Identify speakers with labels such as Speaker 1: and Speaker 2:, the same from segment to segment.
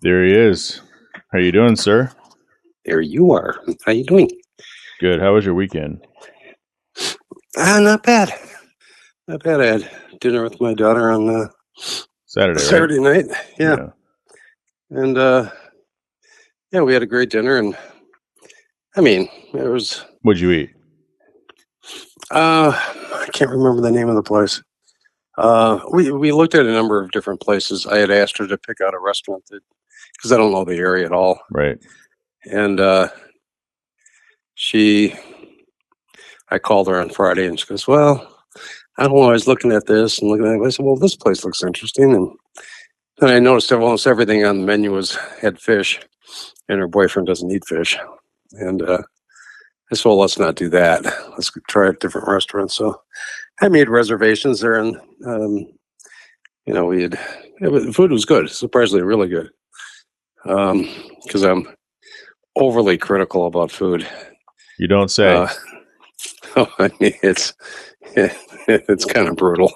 Speaker 1: There he is. How you doing, sir?
Speaker 2: There you are. How you doing?
Speaker 1: Good. How was your weekend?
Speaker 2: Not bad. Not bad. I had dinner with my daughter on
Speaker 1: Saturday, right?
Speaker 2: Saturday night. Yeah. And yeah, we had a great dinner. And I mean, it was.
Speaker 1: What'd you eat?
Speaker 2: I can't remember the name of the place. We looked at a number of different places. I had asked her to pick out a restaurant because I don't know the area at all.
Speaker 1: Right.
Speaker 2: And I called her on Friday, and she goes, "Well, I don't know. I was looking at this and looking at it. I said, well, this place looks interesting." And then I noticed almost everything on the menu had fish, and her boyfriend doesn't eat fish. And I said, well, let's not do that. Let's try a different restaurant. So I made reservations there, and the food was good, surprisingly really good. Because I'm overly critical about food.
Speaker 1: You don't say.
Speaker 2: I mean, it's kind of brutal.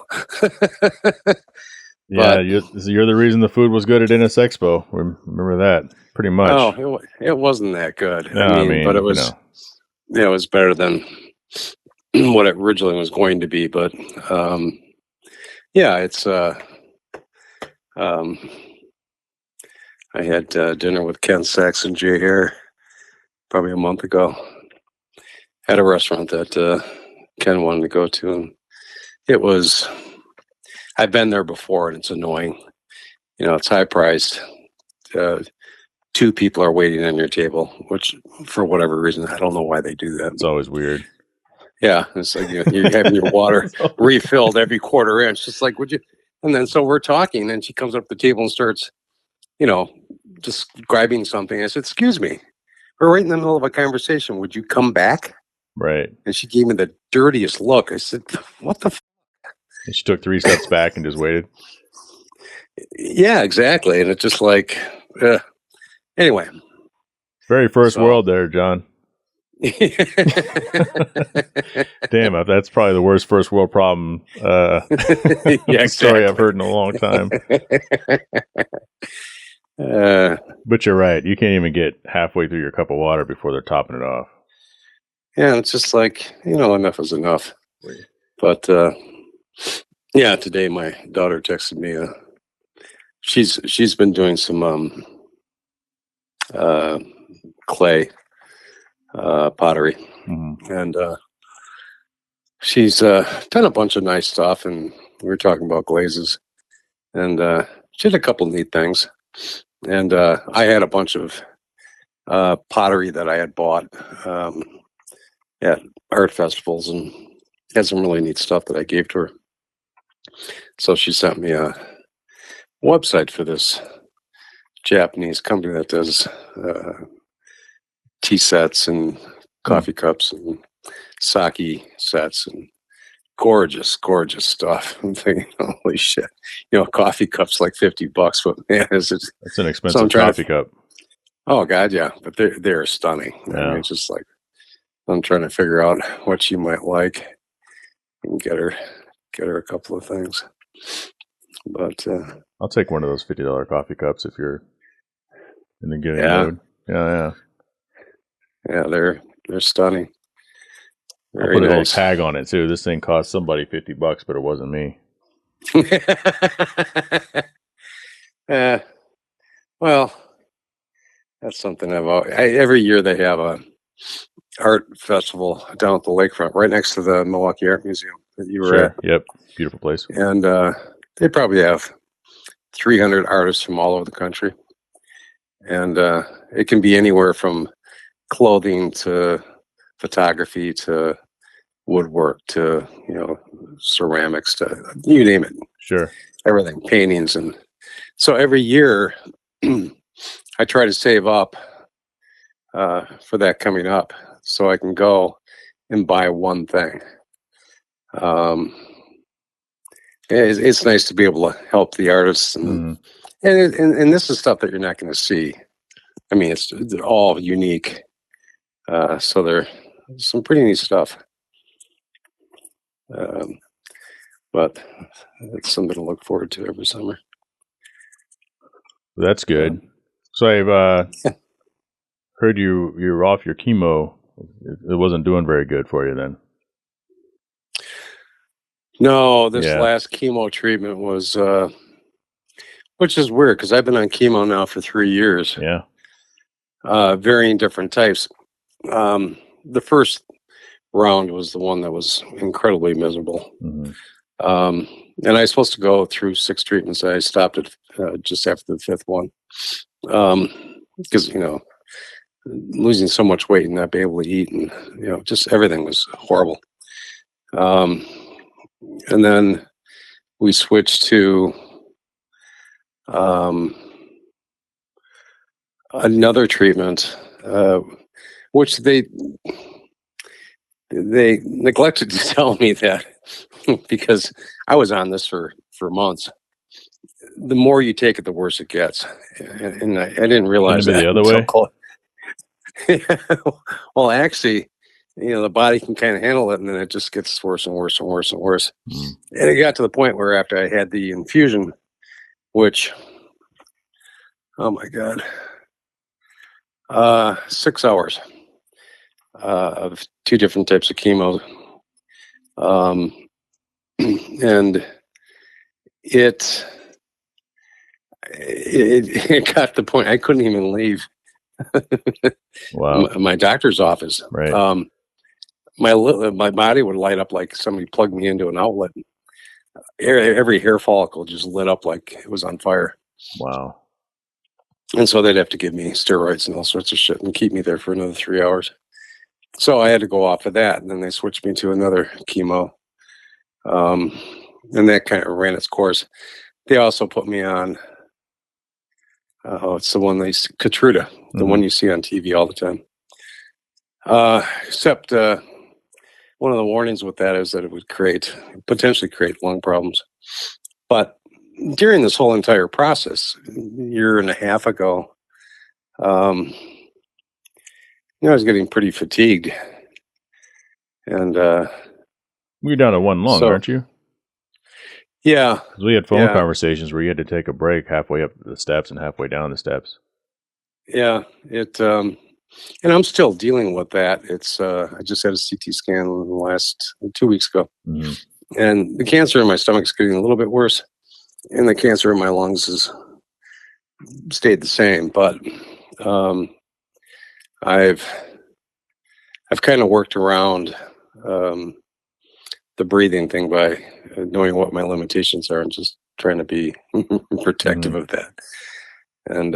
Speaker 1: Yeah, you're the reason the food was good at NS Expo. Remember that pretty much.
Speaker 2: Oh, it wasn't that good.
Speaker 1: No,
Speaker 2: I mean, but it was. Yeah, it was better than what it originally was going to be. But yeah, it's. I had dinner with Ken Sachs and Jay Hare probably a month ago at a restaurant that Ken wanted to go to, and it was. I've been there before, and it's annoying. You know, it's high priced. Two people are waiting on your table, which for whatever reason, I don't know why they do that.
Speaker 1: It's always weird.
Speaker 2: Yeah, it's like you're having your water refilled every quarter inch. It's like, would you? And then so we're talking, and she comes up to the table and starts, describing something. I said, "Excuse me, we're right in the middle of a conversation. Would you come back?"
Speaker 1: Right.
Speaker 2: And she gave me the dirtiest look. I said, "What the?"
Speaker 1: And she took 3 steps back and just waited.
Speaker 2: Yeah, exactly. And it's just like, anyway.
Speaker 1: Very first world there, John. Damn, that's probably the worst first world problem story I've heard in a long time. But you're right. You can't even get halfway through your cup of water before they're topping it off.
Speaker 2: Yeah, it's just like, enough is enough. But yeah, today my daughter texted me. She's been doing some clay pottery, and she's done a bunch of nice stuff. And we were talking about glazes, and she did a couple neat things. And I had a bunch of pottery that I had bought at art festivals, and had some really neat stuff that I gave to her. So she sent me a website for this Japanese company that does tea sets and coffee cups and sake sets and gorgeous stuff. I'm thinking, holy shit! Coffee cups like $50, but man, it's
Speaker 1: an expensive coffee cup.
Speaker 2: Oh God, yeah, but they're stunning. Yeah. I mean, it's just like I'm trying to figure out what she might like and get her a couple of things. But
Speaker 1: I'll take one of those $50 coffee cups if you're in the getting mode. Yeah.
Speaker 2: They're stunning.
Speaker 1: Very I'll put a little tag on it too. This thing cost somebody $50, but it wasn't me.
Speaker 2: Well, that's something every year they have a art festival down at the lakefront, right next to the Milwaukee Art Museum that you were at.
Speaker 1: Yep, beautiful place.
Speaker 2: And they probably have 300 artists from all over the country, and it can be anywhere from clothing to photography to woodwork to ceramics to you name it.
Speaker 1: Sure,
Speaker 2: everything, paintings. And so every year I try to save up for that coming up so I can go and buy one thing. It's nice to be able to help the artists, and this is stuff that you're not going to see. I mean, they're all unique, so they're some pretty neat stuff. But it's something to look forward to every summer.
Speaker 1: That's good. So I've heard you were off your chemo. It wasn't doing very good for you then.
Speaker 2: No, this last chemo treatment was, which is weird because I've been on chemo now for 3 years.
Speaker 1: Yeah.
Speaker 2: Varying different types. The first round was the one that was incredibly miserable.
Speaker 1: Mm-hmm.
Speaker 2: And I was supposed to go through 6 treatments. I stopped it just after the 5th one. Because, losing so much weight and not being able to eat, and, just everything was horrible. And then we switched to another treatment, which they neglected to tell me that because I was on this for months. The more you take it, the worse it gets, and I didn't realize that.
Speaker 1: The other
Speaker 2: way. Well, actually, the body can kind of handle it, and then it just gets worse and worse and worse and worse.
Speaker 1: Mm.
Speaker 2: And it got to the point where after I had the infusion, which, oh my God, 6 hours of 2 different types of chemo, and it got to the point I couldn't even leave.
Speaker 1: Wow.
Speaker 2: My doctor's office.
Speaker 1: Right.
Speaker 2: My body would light up like somebody plugged me into an outlet. Every hair follicle just lit up like it was on fire.
Speaker 1: Wow.
Speaker 2: And so they'd have to give me steroids and all sorts of shit and keep me there for another 3 hours. So I had to go off of that, and then they switched me to another chemo. And that kind of ran its course. They also put me on, it's the one Keytruda, the one you see on TV all the time. Except one of the warnings with that is that it would potentially create lung problems. But during this whole entire process, a year and a half ago, I was getting pretty fatigued. And
Speaker 1: you're down to one lung, aren't you?
Speaker 2: Yeah.
Speaker 1: We had phone conversations where you had to take a break halfway up the steps and halfway down the steps.
Speaker 2: Yeah, and I'm still dealing with that. It's I just had a CT scan the last 2 weeks ago, and the cancer in my stomach is getting a little bit worse, and the cancer in my lungs has stayed the same. But I've kind of worked around the breathing thing by knowing what my limitations are and just trying to be protective of that. And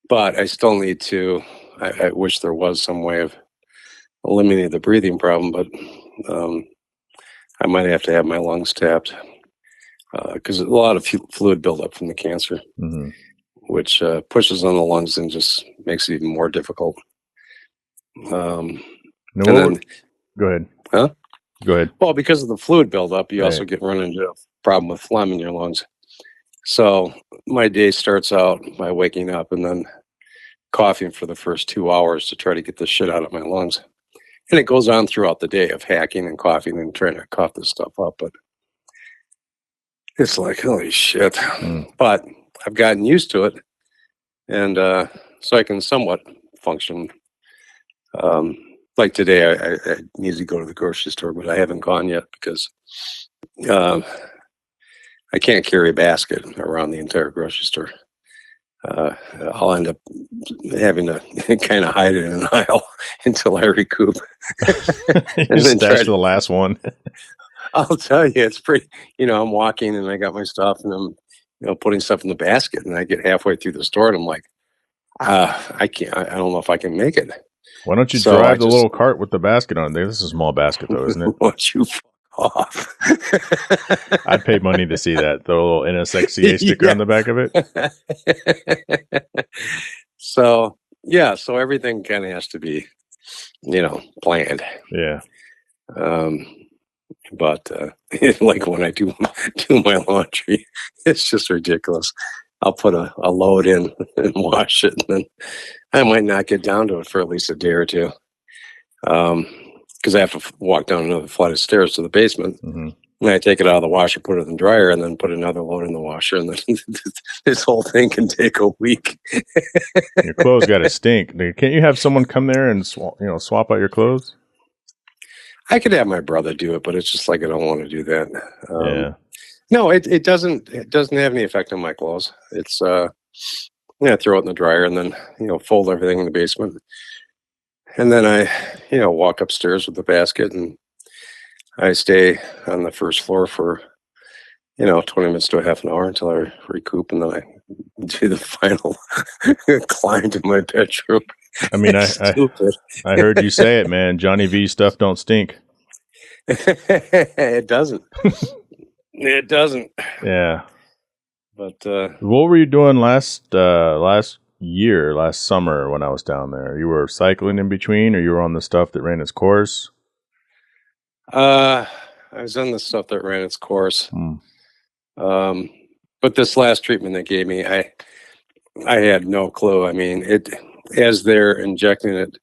Speaker 2: but I still need to. I wish there was some way of eliminating the breathing problem, but I might have to have my lungs tapped because a lot of fluid buildup from the cancer, which pushes on the lungs and just makes it even more difficult.
Speaker 1: Go ahead.
Speaker 2: Huh?
Speaker 1: Go ahead.
Speaker 2: Well, because of the fluid buildup, you also run into a problem with phlegm in your lungs. So my day starts out by waking up and then coughing for the first 2 hours to try to get the shit out of my lungs. And it goes on throughout the day of hacking and coughing and trying to cough this stuff up. But it's like, holy shit. But I've gotten used to it. And so I can somewhat function. Like today, I need to go to the grocery store, but I haven't gone yet because I can't carry a basket around the entire grocery store. I'll end up having to kind of hide it in an aisle until I recoup.
Speaker 1: And then stash the last one.
Speaker 2: I'll tell you, it's pretty. I'm walking and I got my stuff and I'm, putting stuff in the basket, and I get halfway through the store and I'm like, I can't. I don't know if I can make it.
Speaker 1: Why don't you drive the little cart with the basket on there? This is a small basket, though, isn't it?
Speaker 2: Why don't you fuck off?
Speaker 1: I'd pay money to see that. The little NSX CA sticker on the back of
Speaker 2: it. So everything kind of has to be, planned.
Speaker 1: Yeah.
Speaker 2: But like when I do my laundry, it's just ridiculous. I'll put a load in and wash it, and then I might not get down to it for at least a day or two, because I have to walk down another flight of stairs to the basement. And I take it out of the washer, put it in the dryer, and then put another load in the washer, and then this whole thing can take a week.
Speaker 1: Your clothes got to stink. Can't you have someone come there and swap out your clothes?
Speaker 2: I could have my brother do it, but it's just like I don't want to do that.
Speaker 1: Yeah.
Speaker 2: No, it doesn't. It doesn't have any effect on my clothes. It's I throw it in the dryer and then fold everything in the basement, and then I walk upstairs with the basket, and I stay on the first floor for 20 minutes to a half an hour until I recoup, and then I do the final climb to my bedroom.
Speaker 1: I mean, I heard you say it, man. Johnny V stuff don't stink.
Speaker 2: It doesn't. It doesn't.
Speaker 1: Yeah.
Speaker 2: But
Speaker 1: what were you doing last summer when I was down there? You were cycling in between, or you were on the stuff that ran its course?
Speaker 2: I was on the stuff that ran its course. But this last treatment they gave me, I had no clue. I mean, as they're injecting it,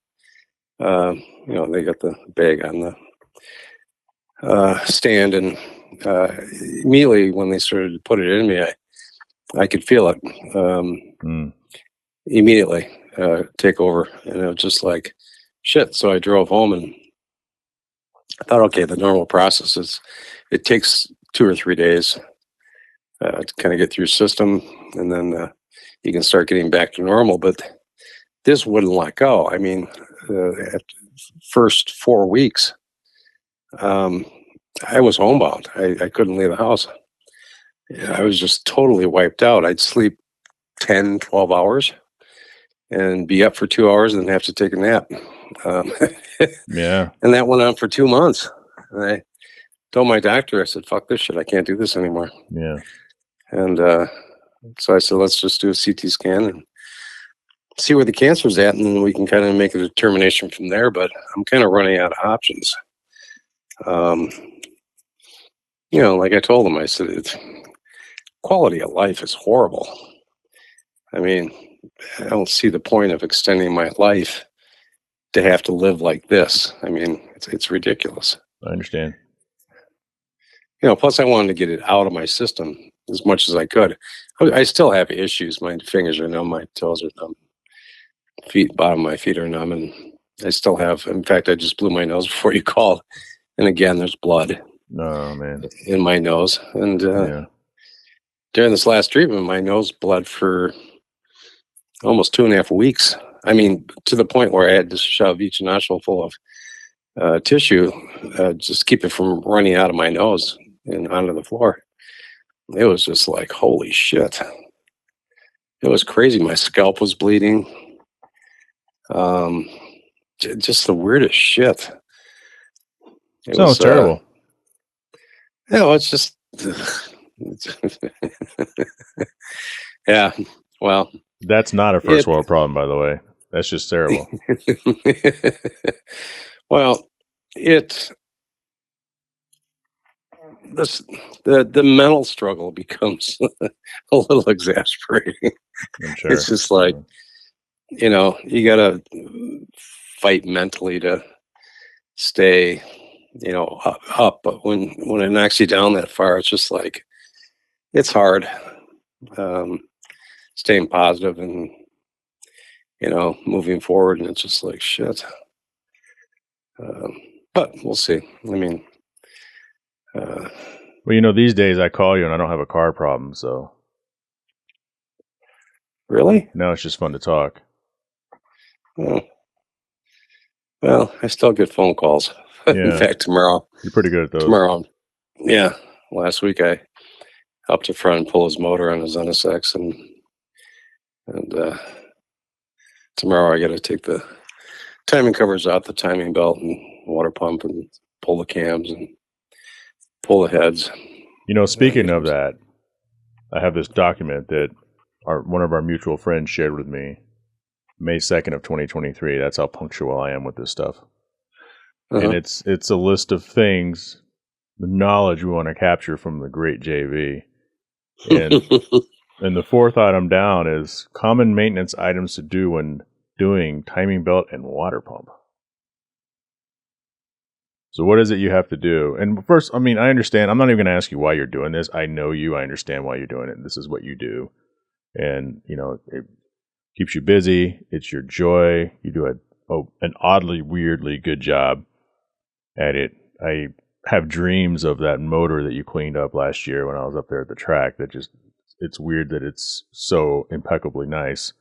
Speaker 2: they got the bag on the stand, and immediately when they started to put it in me, I could feel it immediately take over, and it was just like shit. So I drove home, and I thought, okay, the normal process is it takes 2 or 3 days to kind of get through your system, and then you can start getting back to normal. But this wouldn't let go. I mean, after first 4 weeks, I was homebound. I couldn't leave the house. I was just totally wiped out. I'd sleep 10, 12 hours and be up for 2 hours and then have to take a nap.
Speaker 1: Yeah.
Speaker 2: And that went on for 2 months. And I told my doctor, I said, fuck this shit. I can't do this anymore.
Speaker 1: Yeah.
Speaker 2: And so I said, let's just do a CT scan and see where the cancer's at, and then we can kind of make a determination from there. But I'm kind of running out of options. Like I told him, I said, quality of life is horrible. I mean, I don't see the point of extending my life to have to live like this. I mean, it's ridiculous.
Speaker 1: I understand.
Speaker 2: Plus I wanted to get it out of my system as much as I could. I still have issues. My fingers are numb, my toes are numb, bottom of my feet are numb, and I still have. In fact, I just blew my nose before you called, and again, there's blood.
Speaker 1: Oh man,
Speaker 2: in my nose, and during this last treatment, my nose bled for almost 2.5 weeks. I mean, to the point where I had to shove each nostril full of tissue, just keep it from running out of my nose and onto the floor. It was just like, holy shit. It was crazy. My scalp was bleeding. Just the weirdest shit.
Speaker 1: It sounds terrible.
Speaker 2: It's just, yeah, well.
Speaker 1: That's not a first world problem, by the way. That's just terrible.
Speaker 2: Well, the mental struggle becomes a little exasperating.
Speaker 1: I'm sure.
Speaker 2: It's just like, you got to fight mentally to stay, up. But when it knocks you down that far, it's just like, it's hard staying positive and, moving forward. And it's just like, shit. But we'll see. I mean,
Speaker 1: well, these days I call you and I don't have a car problem, so.
Speaker 2: Really?
Speaker 1: No, it's just fun to talk.
Speaker 2: Oh. Well, I still get phone calls.
Speaker 1: Yeah.
Speaker 2: In fact, tomorrow.
Speaker 1: You're pretty good at those.
Speaker 2: Tomorrow. Yeah. Last week I helped a friend pull his motor on his NSX, and tomorrow I got to take the timing covers out, the timing belt and water pump, and pull the cams and pull the heads.
Speaker 1: Speaking of that, I have this document that one of our mutual friends shared with me, May 2nd of 2023. That's how punctual I am with this stuff. Uh-huh. And it's a list of things, the knowledge we want to capture from the great JV. And the fourth item down is common maintenance items to do when doing timing belt and water pump. So what is it you have to do? And first, I mean, I understand. I'm not even going to ask you why you're doing this. I know you. I understand why you're doing it. This is what you do. And, you know, it keeps you busy. It's your joy. You do an oddly, weirdly good job at it. I have dreams of that motor that you cleaned up last year when I was up there at the track. It's weird that it's so impeccably nice.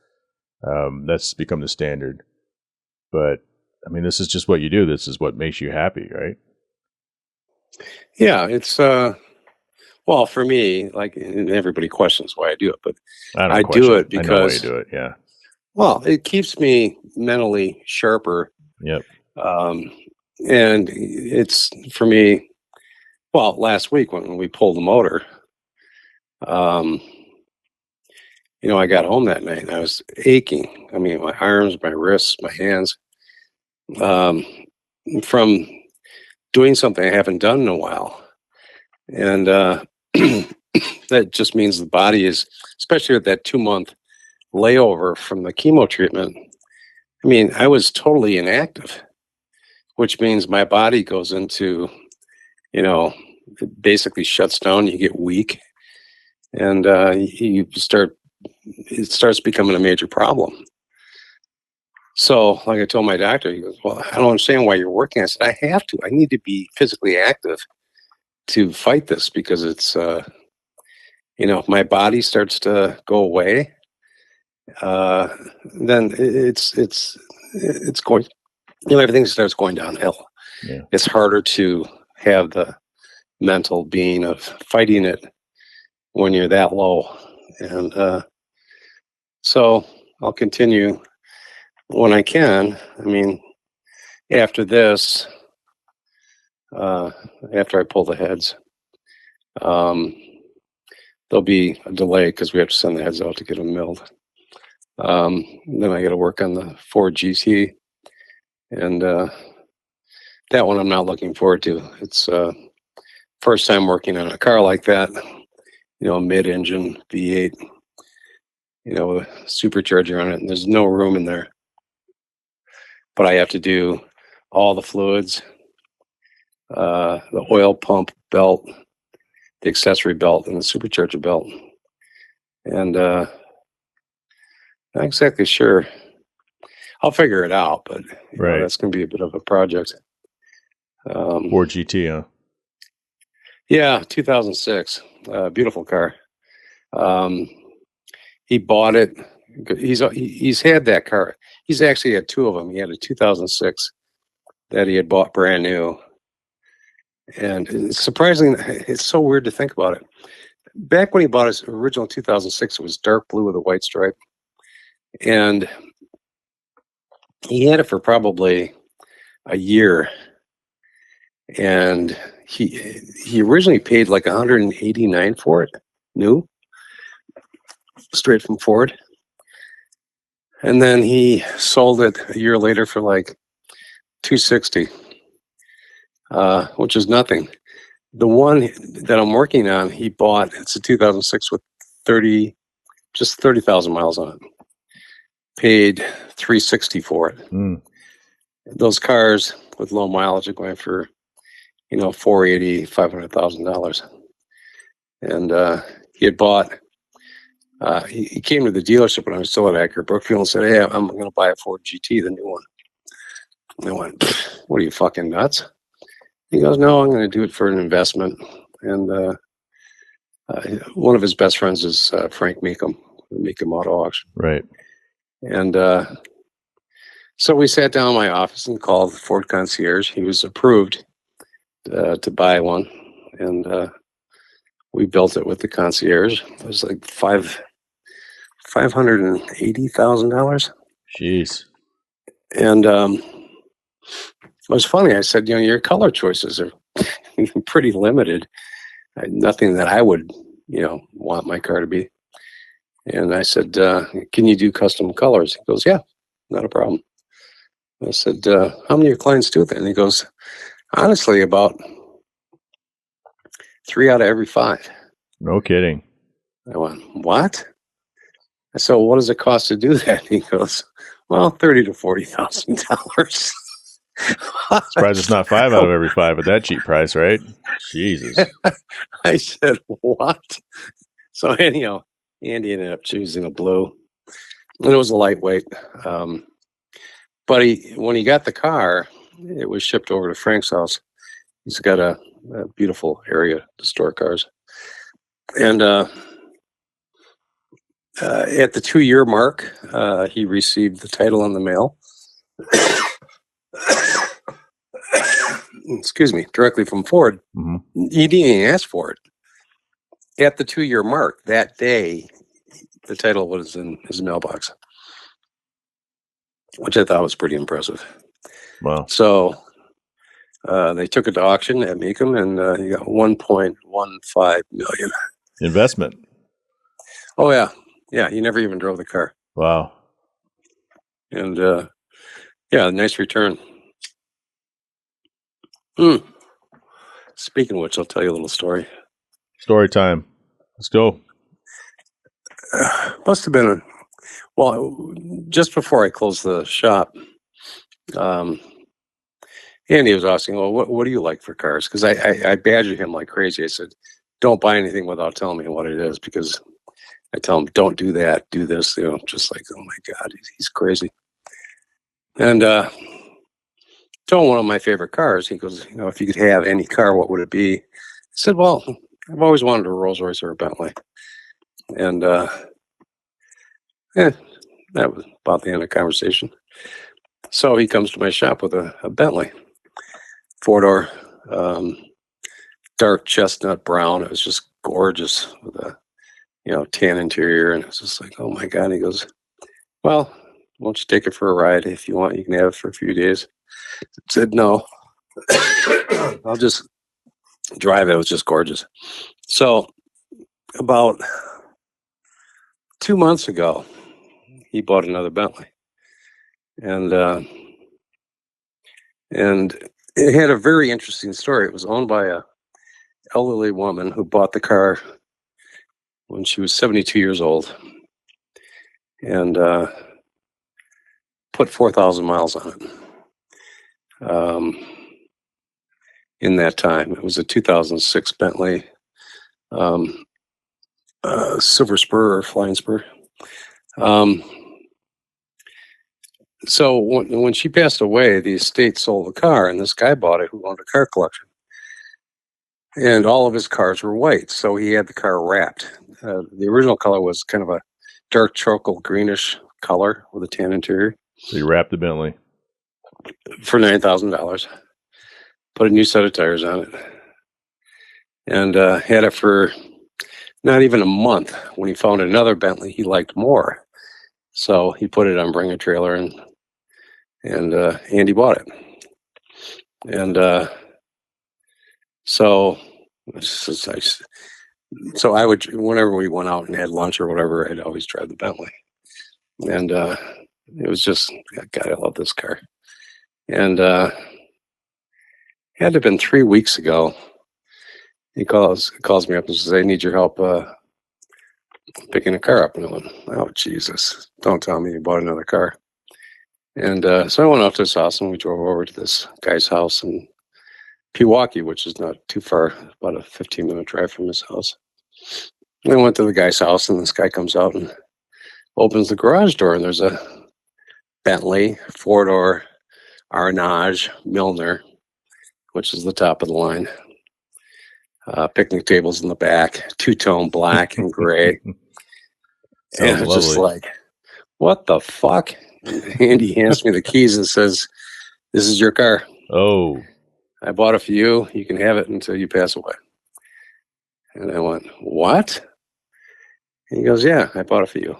Speaker 1: That's become the standard. But I mean, this is just what you do. This is what makes you happy, right?
Speaker 2: Yeah, it's well, for me, like, and everybody questions why I do it, but I do it
Speaker 1: I know why you
Speaker 2: because,
Speaker 1: do it. Yeah.
Speaker 2: well, it keeps me mentally sharper.
Speaker 1: Yep.
Speaker 2: Um, and it's for me, well, last week when we pulled the motor, um, you know, I got home that night and I was aching. I mean, my arms, my wrists, my hands, um, from doing something I haven't done in a while. And that just means the body is, especially with that 2 month layover from the chemo treatment. I mean, I was totally inactive, which means my body goes into, you know, it basically shuts down. You get weak, and it starts becoming a major problem. So, like I told my doctor, he goes, "Well, I don't understand why you're working." I said, "I have to. I need to be physically active to fight this because it's, you know, if my body starts to go away, uh, then it's going, you know, everything starts going downhill.
Speaker 1: Yeah.
Speaker 2: It's harder to have the mental being of fighting it when you're that low, and so I'll continue when I can. I mean, after this, uh, after I pull the heads, um, there'll be a delay because we have to send the heads out to get them milled. Then I got to work on the Ford GT, and that one I'm not looking forward to. It's first time working on a car like that. You know, mid-engine V8. You know, with a supercharger on it, and there's no room in there. But I have to do all the fluids, the oil pump belt, the accessory belt, and the supercharger belt. And not exactly sure. I'll figure it out, but you know, that's going to be a bit of a project.
Speaker 1: Ford GT, huh?
Speaker 2: Yeah, 2006. Beautiful car. He bought it. He's had that car. He's actually had two of them. He had a 2006 that he had bought brand new. And it's surprising, it's so weird to think about it. Back when he bought his original 2006, it was dark blue with a white stripe. And he had it for probably a year. And he originally paid like 189 for it, new, straight from Ford. And then he sold it a year later for like 260, which is nothing. The one that I'm working on, he bought, it's a 2006 with just 30,000 miles on it. Paid 360 for it. Those cars with low mileage are going for, you know, $480,000, $500,000. And he had bought, he came to the dealership when I was still at Acura Brookfield and said, "Hey, I'm going to buy a Ford GT, the new one." And I went, "What are you, fucking nuts?" He goes, "No, I'm going to do it for an investment." And one of his best friends is Frank Meekum, Meekum Auto Auction.
Speaker 1: Right.
Speaker 2: And so we sat down in my office and called Ford Concierge. He was approved to buy one. And we built it with the concierge. It was like $580,000.
Speaker 1: Jeez.
Speaker 2: And it was funny. I said, "You know, your color choices are pretty limited. Nothing that I would, you know, want my car to be." And I said, "Can you do custom colors?" He goes, "Yeah, not a problem." I said, "How many of your clients do that?" And he goes, "Honestly, about 3 out of every 5.
Speaker 1: No kidding.
Speaker 2: I went, "What?" I said, "Well, what does it cost to do that?" He goes, "Well, $30,000 to $40,000."
Speaker 1: Surprised it's not 5 out of every 5 at that cheap price, right? Jesus.
Speaker 2: I said, what? So anyhow, Andy ended up choosing a blue. And it was a lightweight. But when he got the car, it was shipped over to Frank's house. He's got a beautiful area to store cars. And at the 2-year mark, he received the title in the mail. Excuse me, directly from Ford. Mm-hmm. He didn't even ask for it. At the 2-year mark, that day, the title was in his mailbox, which I thought was pretty impressive.
Speaker 1: Wow.
Speaker 2: So they took it to auction at Meekum, and he got $1.15 million.
Speaker 1: Investment.
Speaker 2: Oh, yeah. Yeah, he never even drove the car.
Speaker 1: Wow.
Speaker 2: And, yeah, nice return. Speaking of which, I'll tell you a little story.
Speaker 1: Story time. Let's go.
Speaker 2: Must have been, just before I closed the shop, Andy was asking, well, what do you like for cars? Because I badgered him like crazy. I said, don't buy anything without telling me what it is, because I tell him, don't do that, do this, just like, oh my God, he's crazy. And told him one of my favorite cars. He goes, if you could have any car, what would it be? I said, well, I've always wanted a Rolls Royce or a Bentley. And that was about the end of the conversation. So he comes to my shop with a Bentley, 4-door, dark chestnut brown. It was just gorgeous with a, tan interior. And it's just like, oh my God. He goes, well, why don't you take it for a ride? If you want, you can have it for a few days. I said, no, I'll just drive it. It was just gorgeous. So about 2 months ago, he bought another Bentley. And it had a very interesting story. It was owned by a elderly woman who bought the car when she was 72 years old, and put 4,000 miles on it. In that time, it was a 2006 Bentley Silver Spur or Flying Spur. So when she passed away, the estate sold the car, and this guy bought it who owned a car collection. And all of his cars were white, so he had the car wrapped. The original color was kind of a dark charcoal greenish color with a tan interior.
Speaker 1: So you wrapped the Bentley
Speaker 2: for $9,000. Put a new set of tires on it, and had it for not even a month when he found another Bentley he liked more. So he put it on Bring a Trailer, and Andy bought it. And so I would, whenever we went out and had lunch or whatever, I'd always drive the Bentley. And it was just, God, I love this car. And it had to have been 3 weeks ago. He calls me up and says, I need your help picking a car up. And I went, oh, Jesus, don't tell me you bought another car. And so I went out to his house, and we drove over to this guy's house in Pewaukee, which is not too far, about a 15-minute drive from his house. And I went to the guy's house, and this guy comes out and opens the garage door, and there's a Bentley 4-door Arnage Milner, which is the top of the line. Picnic tables in the back, two-tone black and gray. And it's just like, what the fuck? Andy hands me the keys and says, this is your car.
Speaker 1: Oh.
Speaker 2: I bought it for you. You can have it until you pass away. And I went, what? And he goes, yeah, I bought it for you.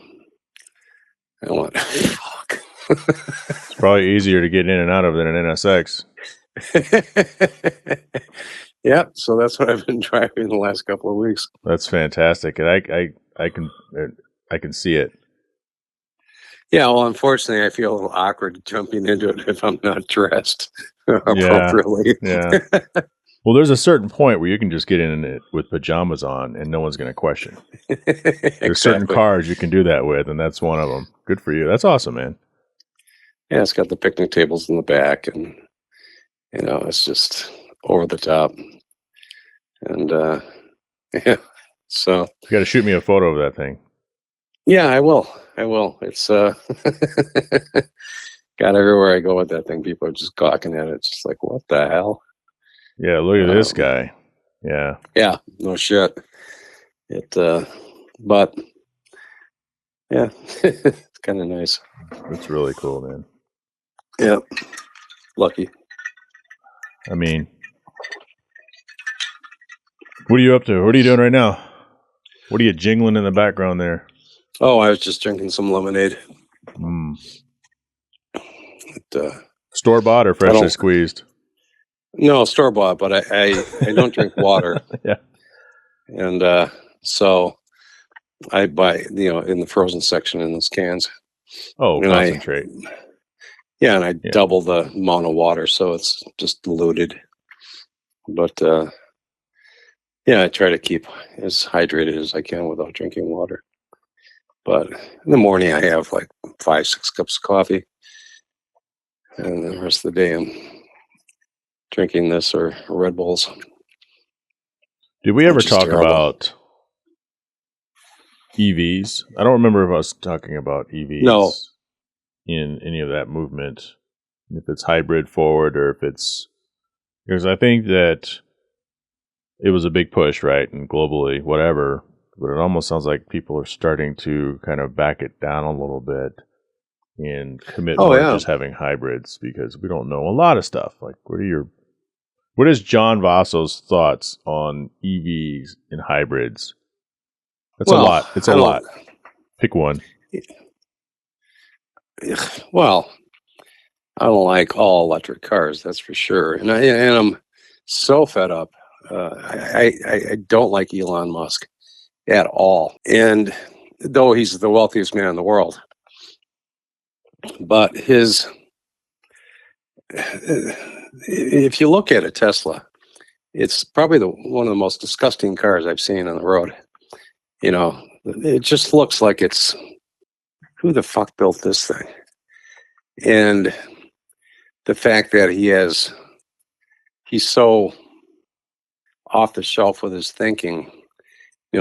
Speaker 2: I went, fuck.
Speaker 1: It's probably easier to get in and out of than an NSX.
Speaker 2: Yeah, so that's what I've been driving the last couple of weeks.
Speaker 1: That's fantastic, and I can see it.
Speaker 2: Yeah, well, unfortunately, I feel a little awkward jumping into it if I'm not dressed appropriately.
Speaker 1: Yeah. Well, there's a certain point where you can just get in it with pajamas on, and no one's going to question. There's certain cars you can do that with, and that's one of them. Good for you. That's awesome, man.
Speaker 2: Yeah, it's got the picnic tables in the back, and It's just over the top. And yeah, so
Speaker 1: you got to shoot me a photo of that thing.
Speaker 2: Yeah, I will. It's got everywhere I go with that thing. People are just gawking at it. It's just like, what the hell?
Speaker 1: Yeah, look at this guy. Yeah.
Speaker 2: Yeah, no shit. But yeah, it's kind of nice.
Speaker 1: It's really cool, man.
Speaker 2: Yeah, lucky.
Speaker 1: I mean, what are you up to? What are you doing right now? What are you jingling in the background there?
Speaker 2: Oh, I was just drinking some lemonade.
Speaker 1: Store-bought or freshly squeezed?
Speaker 2: No, store-bought, but I don't drink water.
Speaker 1: Yeah.
Speaker 2: And so I buy, in the frozen section in those cans.
Speaker 1: Oh,
Speaker 2: and
Speaker 1: concentrate.
Speaker 2: I double the amount of water, so it's just diluted. But I try to keep as hydrated as I can without drinking water. But in the morning, I have like 5-6 cups of coffee. And the rest of the day, I'm drinking this or Red Bulls.
Speaker 1: Did we ever talk about EVs? I don't remember us talking about EVs in any of that movement. If it's hybrid forward or if it's... Because I think that it was a big push, right? And globally, whatever. But it almost sounds like people are starting to kind of back it down a little bit and commit more to just having hybrids because we don't know a lot of stuff. Like, what is John Vasos' thoughts on EVs and hybrids? That's a lot. It's a lot. Pick one.
Speaker 2: Well, I don't like all electric cars, that's for sure. And I'm so fed up. I don't like Elon Musk at all. And though he's the wealthiest man in the world, but if you look at a Tesla, it's probably one of the most disgusting cars I've seen on the road. It just looks like it's, who the fuck built this thing? And the fact that he's so off the shelf with his thinking.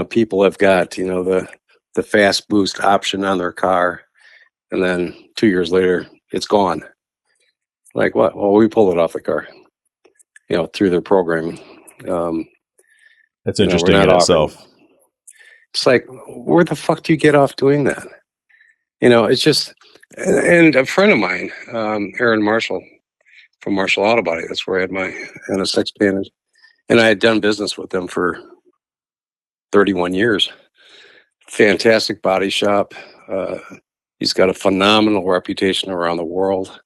Speaker 2: People have got, the fast boost option on their car, and then 2 years later, it's gone. Like what? Well, we pulled it off the car, through their programming.
Speaker 1: That's interesting in itself.
Speaker 2: It's like, where the fuck do you get off doing that? It's just, and a friend of mine, Aaron Marshall from Marshall Auto Body, that's where I had my NSX painted. And I had done business with them for 31 years. Fantastic body shop. He's got a phenomenal reputation around the world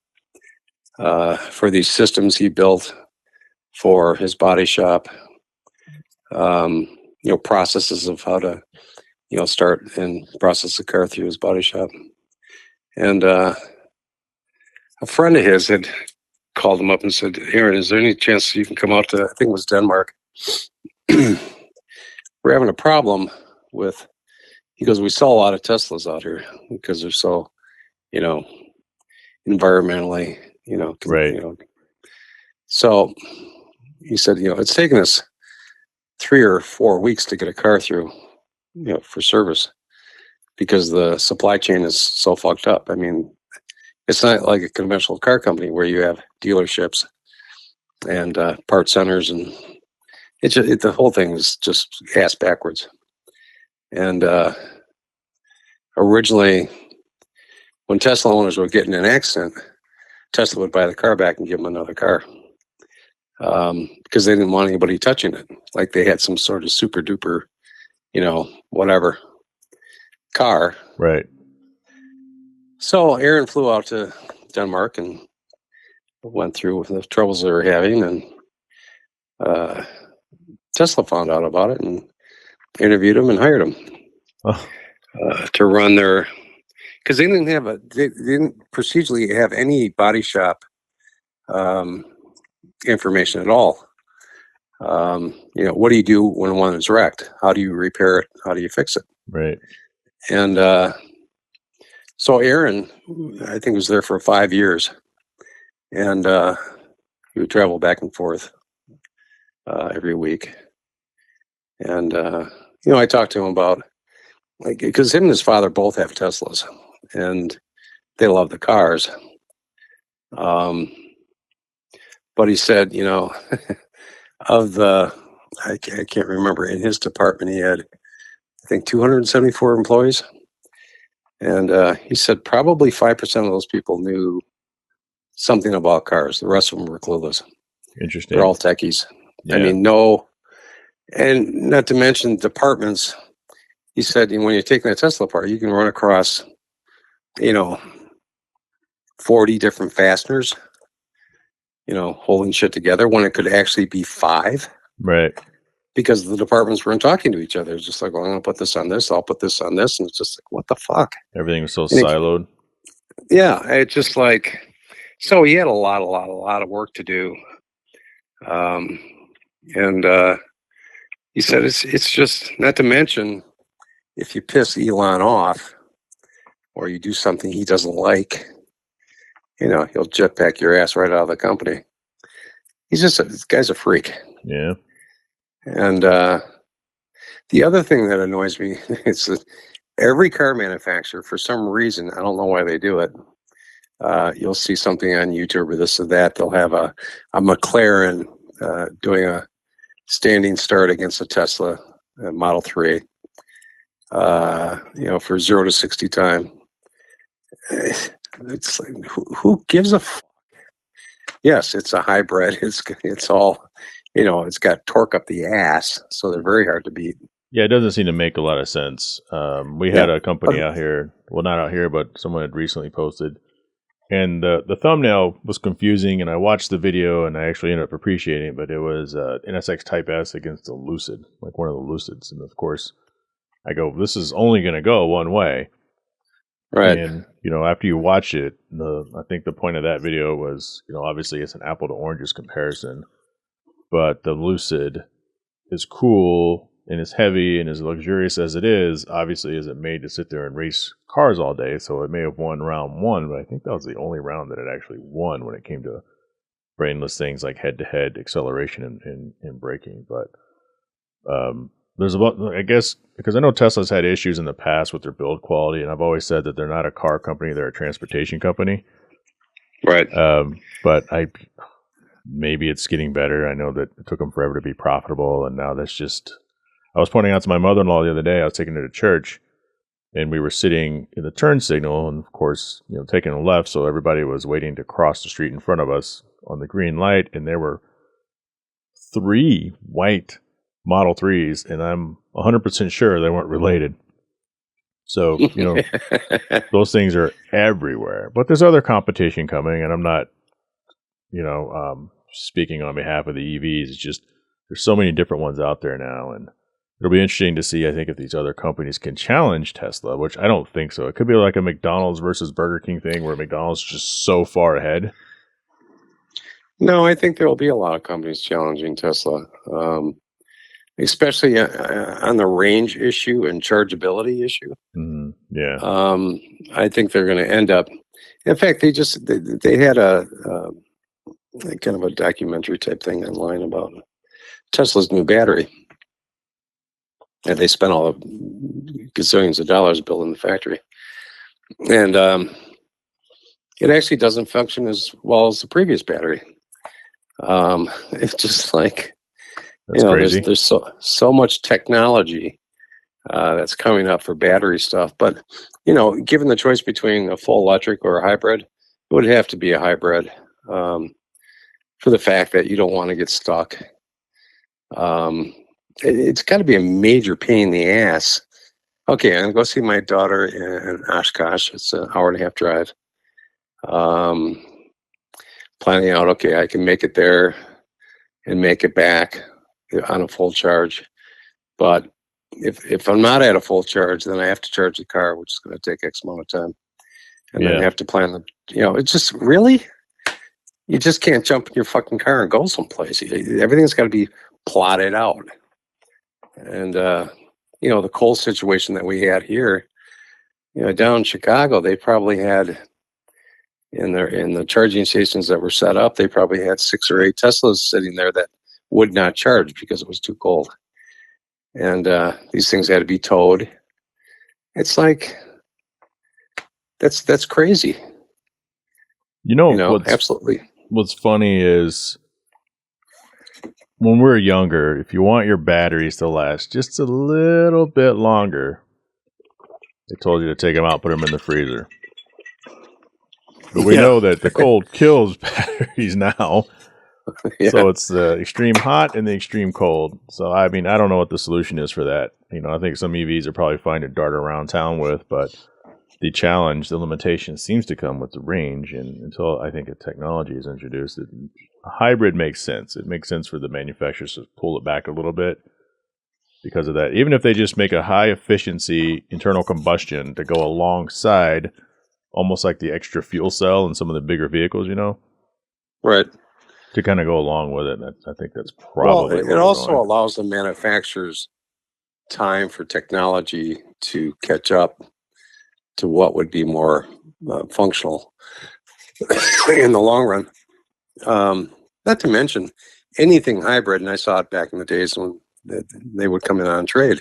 Speaker 2: for these systems he built for his body shop. Processes of how to, start and process a car through his body shop. And a friend of his had called him up and said, Aaron, is there any chance you can come out to, I think it was Denmark? We're having a problem with, he goes, we sell a lot of Teslas out here because they're so, environmentally,
Speaker 1: right.
Speaker 2: So he said, it's taken us 3 or 4 weeks to get a car through, for service because the supply chain is so fucked up. I mean, it's not like a conventional car company where you have dealerships and part centers, and the whole thing is just ass backwards. And originally, when Tesla owners would get in an accident, Tesla would buy the car back and give them another car because they didn't want anybody touching it. Like they had some sort of super duper, whatever car.
Speaker 1: Right.
Speaker 2: So Aaron flew out to Denmark and went through the troubles they were having, and Tesla found out about it and interviewed him and hired him to run their, because they didn't procedurally have any body shop information at all. What do you do when one is wrecked? How do you repair it? How do you fix it?
Speaker 1: Right.
Speaker 2: And so Aaron, I think, was there for 5 years, and he would travel back and forth every week. And, I talked to him about, like, because him and his father both have Teslas, and they love the cars. But he said, of the, I can't remember, in his department, he had, I think, 274 employees. And he said probably 5% of those people knew something about cars. The rest of them were clueless.
Speaker 1: Interesting.
Speaker 2: They're all techies.
Speaker 1: Yeah.
Speaker 2: I mean, no, and not to mention departments. He said, when you're taking a Tesla apart, you can run across, 40 different fasteners, holding shit together when it could actually be 5.
Speaker 1: Right.
Speaker 2: Because the departments weren't talking to each other. It's just like, well, I'm going to put this on this. I'll put this on this. And it's just like, what the fuck?
Speaker 1: Everything was so siloed.
Speaker 2: Yeah. It's just like, so he had a lot of work to do. And he said, it's just, not to mention, if you piss Elon off or you do something he doesn't like, he'll jetpack your ass right out of the company. This guy's a freak.
Speaker 1: Yeah.
Speaker 2: And the other thing that annoys me is that every car manufacturer, for some reason, I don't know why they do it. You'll see something on YouTube or this or that. They'll have a McLaren doing a standing start against a Tesla Model 3, for 0 to 60 time. It's like, who gives a fuck? Yes, it's a hybrid. It's all, it's got torque up the ass, so they're very hard to beat.
Speaker 1: Yeah, it doesn't seem to make a lot of sense. We had a company out here, well, not out here, but someone had recently posted, and the thumbnail was confusing, and I watched the video, and I actually ended up appreciating it, but it was NSX Type S against a Lucid, like one of the Lucids, and of course, I go, this is only going to go one way.
Speaker 2: Right.
Speaker 1: And, after you watch it, I think the point of that video was, obviously it's an apple to oranges comparison, but the Lucid is cool and as heavy and as luxurious as it is, obviously isn't made to sit there and race cars all day. So it may have won round 1, but I think that was the only round that it actually won when it came to brainless things like head-to-head acceleration and braking. But there's I guess, because I know Tesla's had issues in the past with their build quality, and I've always said that they're not a car company, they're a transportation company.
Speaker 2: Right.
Speaker 1: But maybe it's getting better. I know that it took them forever to be profitable, and now that's just... I was pointing out to my mother-in-law the other day, I was taking her to church, and we were sitting in the turn signal, and of course, taking a left, so everybody was waiting to cross the street in front of us on the green light, and there were 3 white Model 3s, and I'm 100% sure they weren't related. So, those things are everywhere. But there's other competition coming, and I'm not, speaking on behalf of the EVs. It's just, there's so many different ones out there now, and it'll be interesting to see, I think, if these other companies can challenge Tesla, which I don't think so. It could be like a McDonald's versus Burger King thing where McDonald's is just so far ahead.
Speaker 2: No, I think there will be a lot of companies challenging Tesla, especially on the range issue and chargeability issue.
Speaker 1: Mm-hmm. Yeah.
Speaker 2: I think they're going to end up. In fact, they had a kind of a documentary type thing online about Tesla's new battery. And they spent all the gazillions of dollars building the factory. And it actually doesn't function as well as the previous battery. It's just like,
Speaker 1: that's crazy.
Speaker 2: There's so much technology that's coming up for battery stuff. But, given the choice between a full electric or a hybrid, it would have to be a hybrid for the fact that you don't want to get stuck. It's got to be a major pain in the ass. Okay, I'm going to go see my daughter in Oshkosh. It's an hour and a half drive. Planning out, okay, I can make it there and make it back on a full charge. But if I'm not at a full charge, then I have to charge the car, which is going to take X amount of time. And then I have to plan it's just really, you just can't jump in your fucking car and go someplace. Everything's got to be plotted out. And, the coal situation that we had here, down in Chicago, they probably had, in the charging stations that were set up, they probably had 6 or 8 Teslas sitting there that would not charge because it was too cold. And these things had to be towed. It's like, that's crazy. Absolutely.
Speaker 1: What's funny is when we're younger, if you want your batteries to last just a little bit longer, they told you to take them out, put them in the freezer. But we know that the cold kills batteries now. Yeah. So it's the extreme hot and the extreme cold. So, I mean, I don't know what the solution is for that. I think some EVs are probably fine to dart around town with, but the challenge, the limitation seems to come with the range. And until I think a technology is introduced, a hybrid makes sense. It makes sense for the manufacturers to pull it back a little bit because of that. Even if they just make a high efficiency internal combustion to go alongside, almost like the extra fuel cell in some of the bigger vehicles,
Speaker 2: Right.
Speaker 1: To kind of go along with it. I think that's probably
Speaker 2: it also allows the manufacturers time for technology to catch up to what would be more functional in the long run. Not to mention anything hybrid, and I saw it back in the days when they would come in on trade.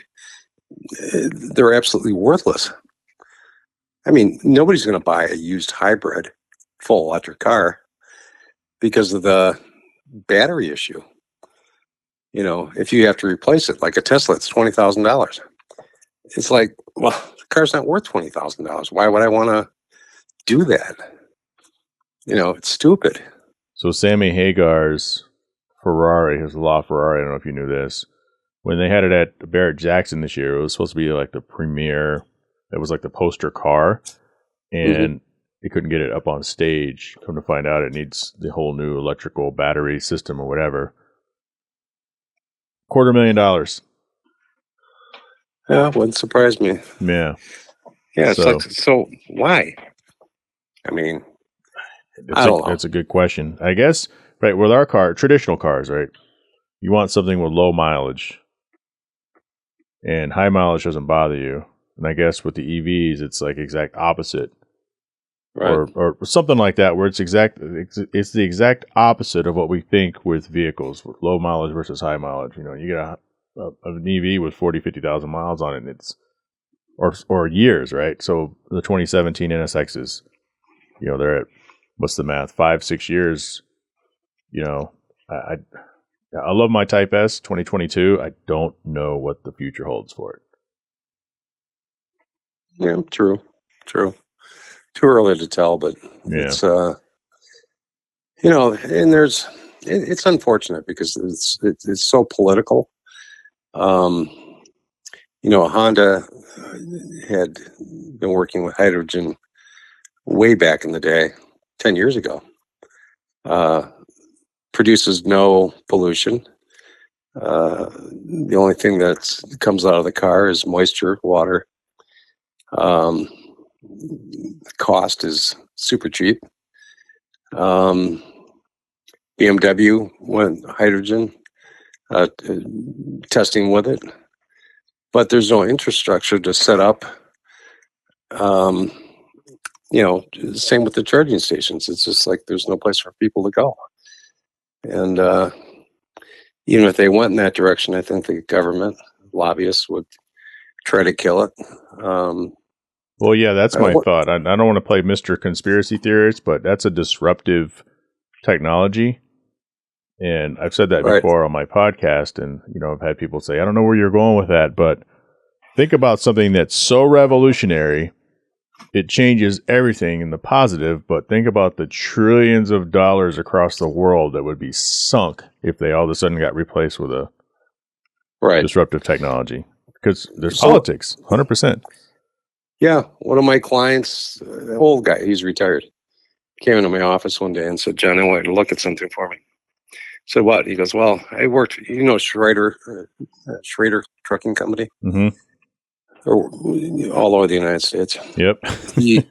Speaker 2: They're absolutely worthless. I mean, nobody's going to buy a used hybrid full electric car because of the battery issue. If you have to replace it, like a Tesla, it's $20,000. It's like, well, the car's not worth $20,000. Why would I want to do that? It's stupid.
Speaker 1: So Sammy Hagar's Ferrari, his LaFerrari, I don't know if you knew this, when they had it at Barrett Jackson this year, it was supposed to be like the premier, it was like the poster car, and they couldn't get it up on stage. Come to find out, it needs the whole new electrical battery system or whatever. $250,000.
Speaker 2: Yeah, wouldn't surprise me.
Speaker 1: Yeah.
Speaker 2: Yeah, so why? I mean, I don't know.
Speaker 1: That's a good question. I guess, right, with our traditional cars, right, you want something with low mileage. And high mileage doesn't bother you. And I guess with the EVs, it's like exact opposite. Right. Or something like that, where it's the exact opposite of what we think with vehicles, with low mileage versus high mileage. You get an EV with 40, 50,000 miles on it, and it's or years, right? So the 2017 NSXs, they're at, what's the math, 5-6 years. I love my Type S 2022. I don't know what the future holds for it.
Speaker 2: Yeah, true. Too early to tell, but it's and it's unfortunate because it's so political. Honda had been working with hydrogen way back in the day, 10 years ago. Produces no pollution. The only thing that comes out of the car is moisture, water. Cost is super cheap. BMW went hydrogen, testing with it, but there's no infrastructure to set up. Same with the charging stations. It's just like there's no place for people to go. And even if they went in that direction, I think the government lobbyists would try to kill it.
Speaker 1: Well, yeah, that's my thought. I don't want to play Mr. Conspiracy Theorist, but that's a disruptive technology. And I've said that before on my podcast, and I've had people say, I don't know where you're going with that, but think about something that's so revolutionary, it changes everything in the positive, but think about the trillions of dollars across the world that would be sunk if they all of a sudden got replaced with a disruptive technology. Because there's politics, 100%.
Speaker 2: Yeah, one of my clients, old guy, he's retired, came into my office one day and said, John, I want you to look at something for me. I said, what? He goes, well, I worked, Schrader Trucking Company, all over the United States.
Speaker 1: Yep.
Speaker 2: He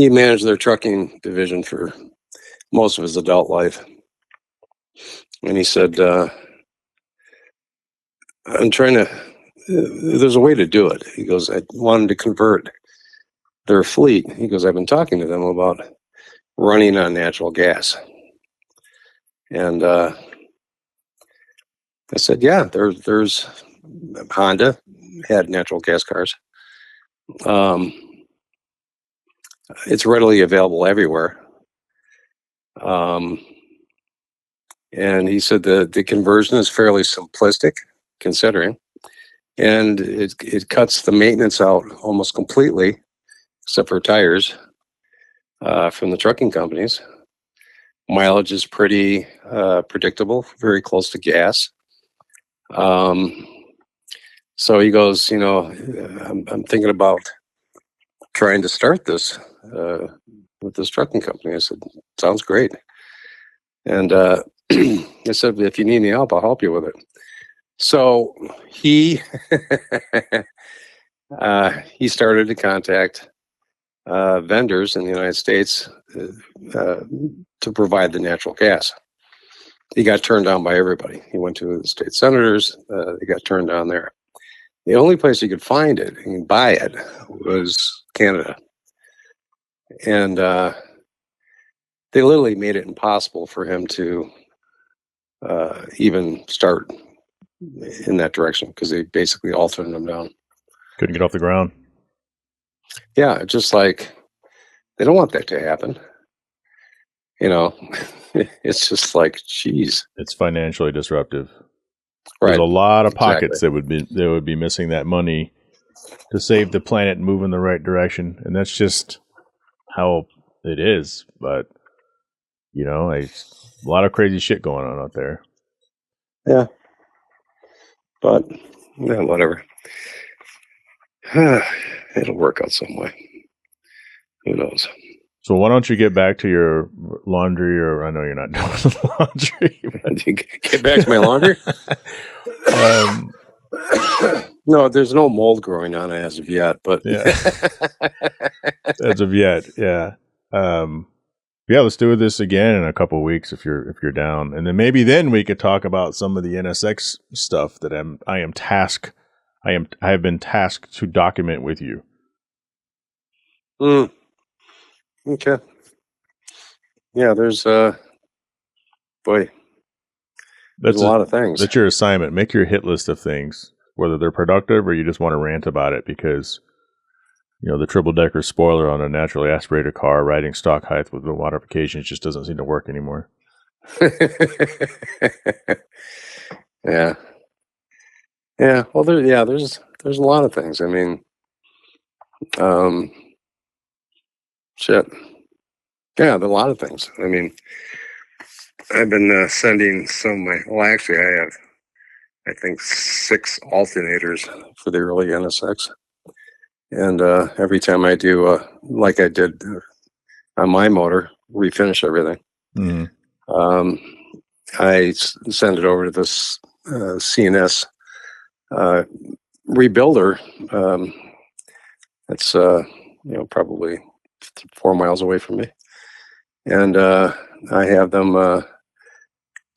Speaker 2: managed their trucking division for most of his adult life. And he said, I'm trying to, there's a way to do it. He goes, I wanted to convert their fleet. He goes, I've been talking to them about running on natural gas. And I said, yeah, there's Honda had natural gas cars. It's readily available everywhere. And he said the conversion is fairly simplistic, considering, and it cuts the maintenance out almost completely, except for tires, from the trucking companies. Mileage is pretty predictable, very close to gas. So he goes, I'm thinking about trying to start this with this trucking company. I said, sounds great. And I said, if you need any help, I'll help you with it. So he he started to contact vendors in the United States to provide the natural gas. He got turned down by everybody. He went to the state senators. He got turned down there. The only place you could find it and buy it was Canada. And they literally made it impossible for him to even start in that direction, because they basically all turned him down.
Speaker 1: Couldn't get off the ground.
Speaker 2: Yeah, just like they don't want that to happen. It's just like, geez.
Speaker 1: It's financially disruptive.
Speaker 2: Right.
Speaker 1: There's a lot of pockets that would be missing that money to save the planet and move in the right direction, and that's just how it is. But a lot of crazy shit going on out there.
Speaker 2: Yeah. But whatever. It'll work out some way. Who knows?
Speaker 1: So why don't you get back to your laundry? Or I know you're not doing laundry.
Speaker 2: Get back to my laundry? No, there's no mold growing on it as of yet. But
Speaker 1: yeah, as of yet, yeah. Yeah, let's do this again in a couple of weeks if you're down, and then maybe we could talk about some of the NSX stuff that I have been tasked to document with you.
Speaker 2: Okay. Yeah, there's there's a lot of things.
Speaker 1: That's your assignment. Make your hit list of things, whether they're productive or you just want to rant about it, because the triple decker spoiler on a naturally aspirated car riding stock height with no modifications just doesn't seem to work anymore.
Speaker 2: Yeah. Well, there's a lot of things. I mean, shit. Yeah, there are a lot of things. I mean, I've been sending actually, I have, I think, 6 alternators for the early NSX. And every time I do, like I did on my motor, refinish everything. Mm-hmm. I send it over to this CNS rebuilder. It's probably 4 miles away from me, and I have them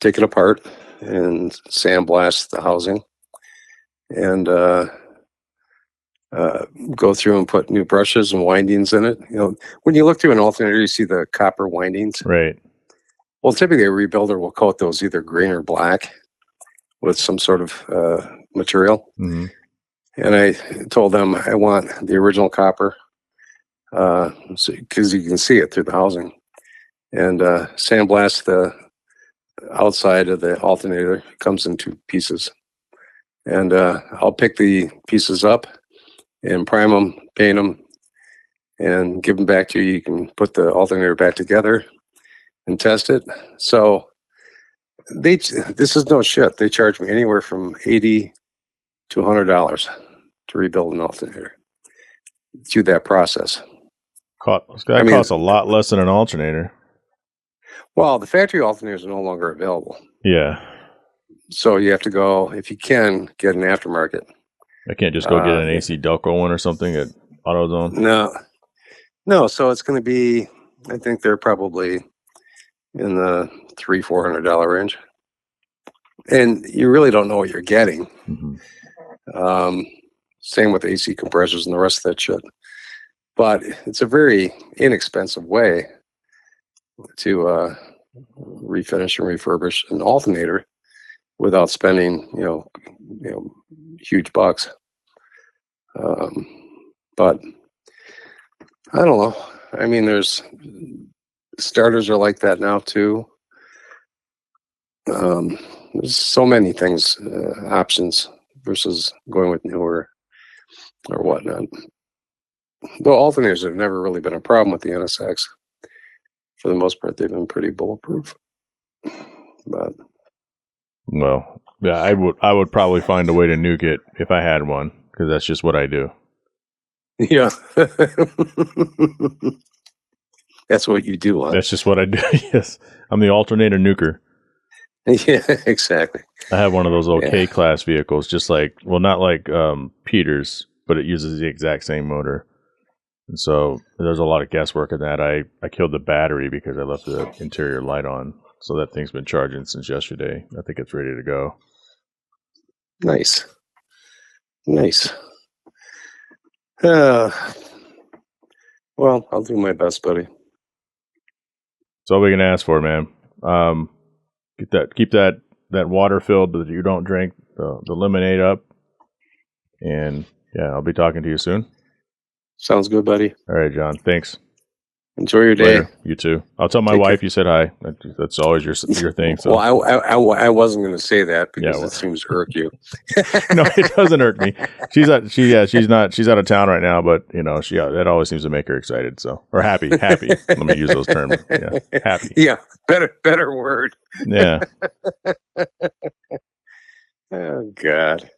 Speaker 2: take it apart and sandblast the housing, and go through and put new brushes and windings in it. When you look through an alternator, you see the copper windings.
Speaker 1: Right.
Speaker 2: Well, typically a rebuilder will coat those either green or black with some sort of material. Mm-hmm. And I told them I want the original copper, because you can see it through the housing, and sandblast the outside of the alternator. It comes in 2 pieces, and I'll pick the pieces up and prime them, paint them, and give them back to you. You can put the alternator back together and test it. So this is no shit. They charge me anywhere from $80 to $100 to rebuild an alternator through that process.
Speaker 1: Costs a lot less than an alternator.
Speaker 2: Well, the factory alternators are no longer available.
Speaker 1: Yeah.
Speaker 2: So you have to go, if you can, get an aftermarket.
Speaker 1: I can't just go get an AC Delco one or something at AutoZone?
Speaker 2: No. So it's going to be, I think they're probably in the $300-$400 range. And you really don't know what you're getting. Mm-hmm. Same with AC compressors and the rest of that shit. But it's a very inexpensive way to refinish and refurbish an alternator without spending, huge bucks. But I don't know. I mean, there's starters are like that now too. There's so many things, options versus going with newer or whatnot. Though alternators have never really been a problem with the NSX. For the most part, they've been pretty bulletproof. But
Speaker 1: well, yeah, I would probably find a way to nuke it if I had one, because that's just what I do.
Speaker 2: Yeah. That's what you do, huh?
Speaker 1: That's just what I do. Yes. I'm the alternator nuker.
Speaker 2: Yeah, exactly.
Speaker 1: I have one of those old K-class vehicles, just like, well, not like Peter's, but it uses the exact same motor. And so there's a lot of guesswork in that. I killed the battery because I left the interior light on. So that thing's been charging since yesterday. I think it's ready to go.
Speaker 2: Nice. Well, I'll do my best, buddy.
Speaker 1: That's all we can ask for, man. Keep that water filled that you don't drink, the lemonade up. And yeah, I'll be talking to you soon.
Speaker 2: Sounds good, buddy.
Speaker 1: All right, John. Thanks.
Speaker 2: Enjoy your day.
Speaker 1: Later. You too. I'll tell my wife you said hi. That's always your thing. So.
Speaker 2: Well, I wasn't going to say that because it seems to irk you.
Speaker 1: No, it doesn't irk me. She's out of town right now, but that always seems to make her excited. So, or happy. Let me use those terms. Yeah, happy.
Speaker 2: Yeah, better word.
Speaker 1: Yeah.
Speaker 2: Oh God.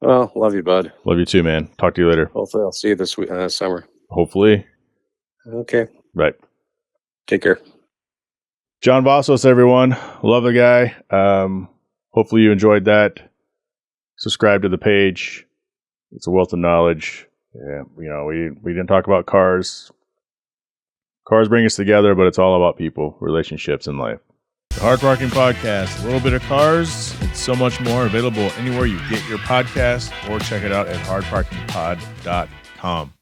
Speaker 2: Well, love you, bud.
Speaker 1: Love you too, man. Talk to you later.
Speaker 2: Hopefully, I'll see you this summer.
Speaker 1: Hopefully.
Speaker 2: Okay.
Speaker 1: Right.
Speaker 2: Take care.
Speaker 1: John Vasos, everyone. Love the guy. Hopefully you enjoyed that. Subscribe to the page. It's a wealth of knowledge. Yeah, we didn't talk about cars. Cars bring us together, but it's all about people, relationships, and life. The Hard Parking Podcast, a little bit of cars, and so much more, available anywhere you get your podcast, or check it out at hardparkingpod.com.